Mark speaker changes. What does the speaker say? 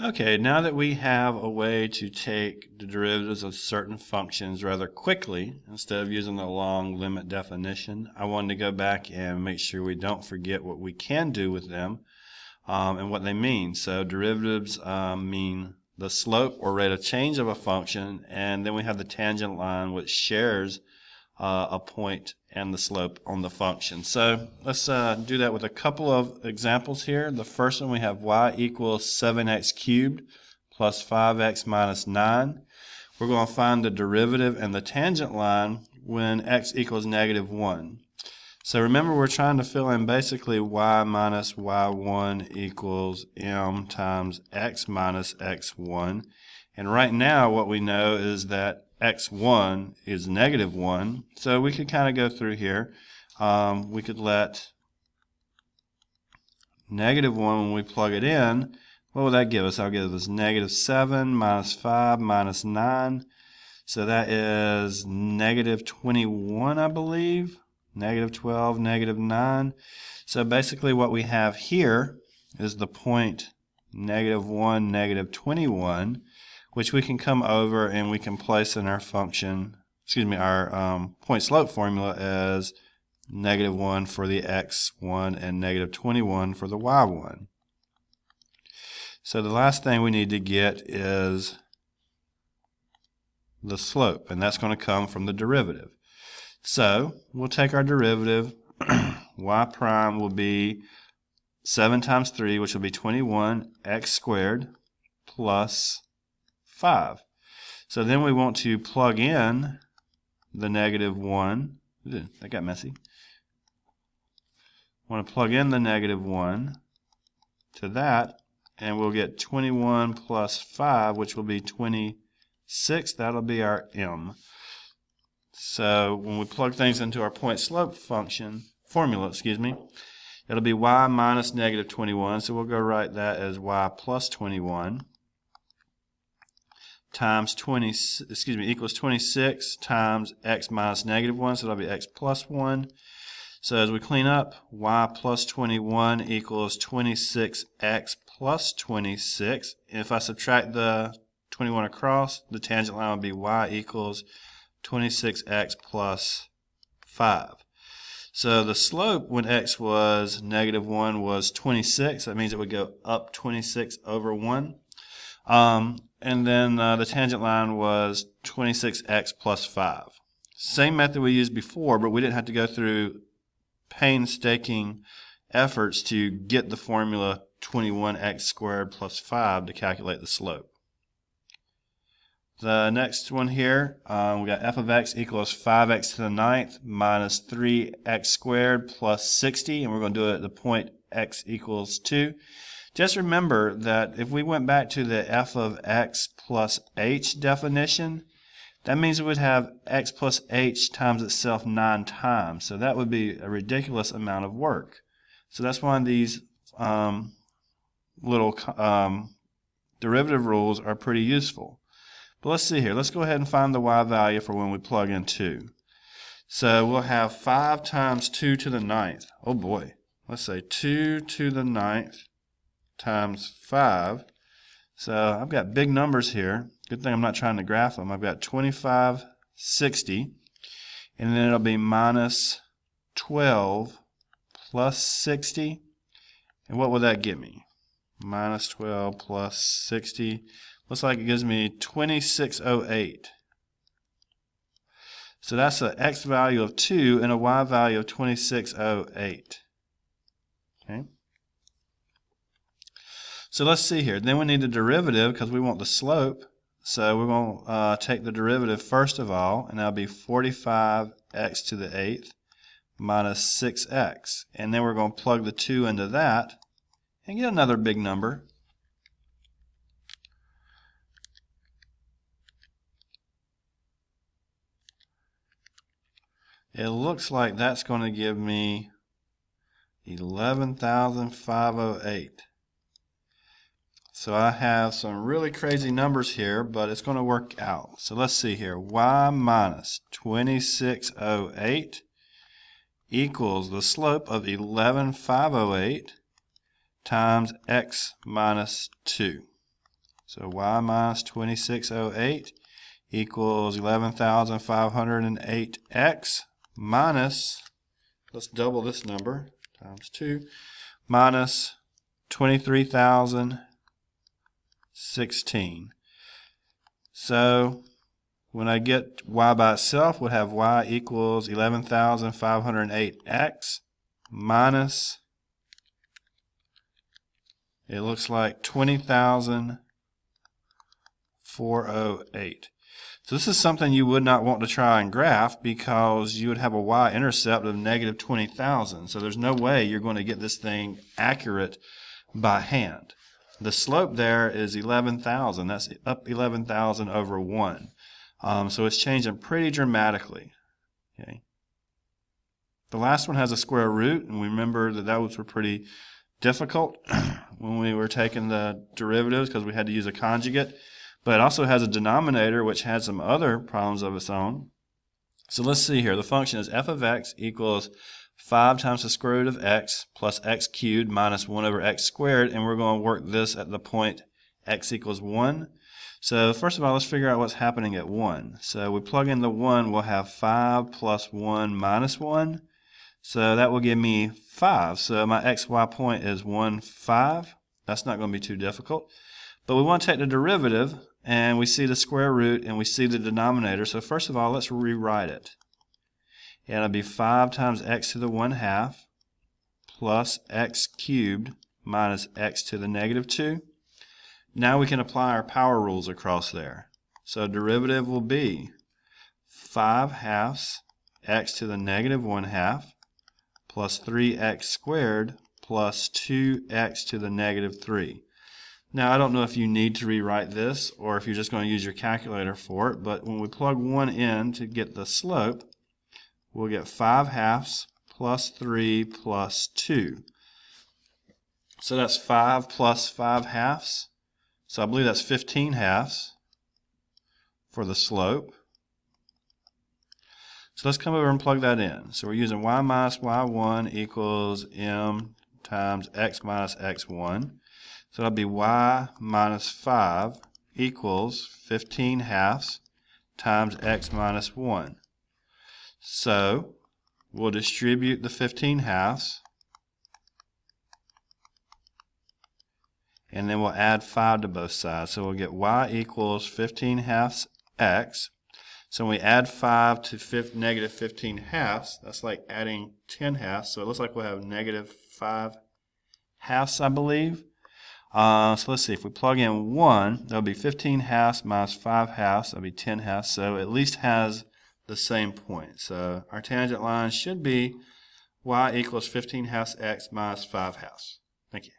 Speaker 1: Okay, now that we have a way to take the derivatives of certain functions rather quickly, instead of using the long limit definition, I wanted to go back and make sure we don't forget what we can do with them and what they mean. So derivatives mean the slope or rate of change of a function, and then we have the tangent line which shares a point and the slope on the function. So let's do that with a couple of examples here. The first one, we have y equals 7x cubed plus 5x minus 9. We're going to find the derivative and the tangent line when x equals negative 1. So remember, we're trying to fill in basically y minus y1 equals m times x minus x1. And right now what we know is that x1 is negative 1. So we could kind of go through here. We could let negative 1, when we plug it in, what will that give us? That'll give us negative 7 minus 5 minus 9. So that is negative 21, I believe. Negative 12, negative 9. So basically what we have here is the point negative 1, negative 21, which we can come over and we can place in our function, our point slope formula as negative 1 for the x1 and negative 21 for the y1. So the last thing we need to get is the slope, and that's going to come from the derivative. So we'll take our derivative. Y prime will be 7 times 3, which will be 21, x squared plus 5. So then we want to plug in the negative 1. That got messy. Want to plug in the negative 1 to that, and we'll get 21 plus 5, which will be 26. That'll be our m. So when we plug things into our point slope formula, it'll be y minus negative 21. So we'll go write that as y plus 21 times equals 26 times x minus negative 1. So that'll be x plus 1. So as we clean up, y plus 21 equals 26x plus 26. And if I subtract the 21 across, the tangent line will be y equals 26x plus 5. So the slope when x was negative 1 was 26. That means it would go up 26 over 1. And then the tangent line was 26x plus 5. Same method we used before, but we didn't have to go through painstaking efforts to get the formula 21x squared plus 5 to calculate the slope. The next one here, we got f of x equals 5x to the 9th minus 3x squared plus 60, and we're going to do it at the point x equals 2. Just remember that if we went back to the f of x plus h definition, that means we would have x plus h times itself 9 times. So that would be a ridiculous amount of work. So that's why these little derivative rules are pretty useful. But let's see here. Let's go ahead and find the y value for when we plug in 2. So we'll have 5 times 2 to the 9th. Oh boy. Let's say 2 to the 9th times 5. So I've got big numbers here. Good thing I'm not trying to graph them. I've got 2560. And then it'll be minus 12 plus 60. And what will that give me? Minus 12 plus 60. Looks like it gives me 2608. So that's an x value of 2 and a y value of 2608. Okay. So let's see here. Then we need the derivative because we want the slope. So we're going to take the derivative first of all, and that'll be 45x to the 8th minus 6x. And then we're going to plug the 2 into that and get another big number. It looks like that's going to give me 11,508. So I have some really crazy numbers here, but it's going to work out. So let's see here. Y minus 2608 equals the slope of 11,508 times x minus 2. So y minus 2608 equals 11,508x minus, let's double this number, times 2, minus 23,016. So when I get y by itself, we'll have y equals 11,508x minus, it looks like 20,408. So this is something you would not want to try and graph because you would have a y-intercept of negative 20,000. So there's no way you're going to get this thing accurate by hand. The slope there is 11,000. That's up 11,000 over 1. So it's changing pretty dramatically. Okay. The last one has a square root, and we remember that those were pretty difficult when we were taking the derivatives because we had to use a conjugate. But it also has a denominator which has some other problems of its own. So let's see here. The function is f of x equals 5 times the square root of x plus x cubed minus 1 over x squared, and we're going to work this at the point x equals 1. So first of all, let's figure out what's happening at 1. So we plug in the 1, we'll have 5 plus 1 minus 1. So that will give me 5. So my xy point is 1, 5. That's not going to be too difficult. But we want to take the derivative, and we see the square root, and we see the denominator. So first of all, let's rewrite it. And it'll be 5 times x to the 1/2 plus x cubed minus x to the negative 2. Now we can apply our power rules across there. So derivative will be 5/2 x to the negative 1/2 plus 3x squared plus 2x to the negative 3. Now I don't know if you need to rewrite this or if you're just going to use your calculator for it, but when we plug 1 in to get the slope, we'll get 5/2 plus 3 plus 2. So that's 5 plus 5/2. So I believe that's 15/2 for the slope. So let's come over and plug that in. So we're using y minus y1 equals m times x minus x1. So that'll be y minus 5 equals 15/2 times x minus 1. So we'll distribute the 15/2 and then we'll add 5 to both sides. So we'll get y equals 15/2 x. So when we add 5 to negative 15/2, that's like adding 10/2. So it looks like we'll have negative 5/2, I believe. So let's see, if we plug in 1, that'll be 15/2 minus 5/2, that'll be 10/2, so it at least has the same point. So our tangent line should be y equals 15/2 x minus 5/2. Thank you.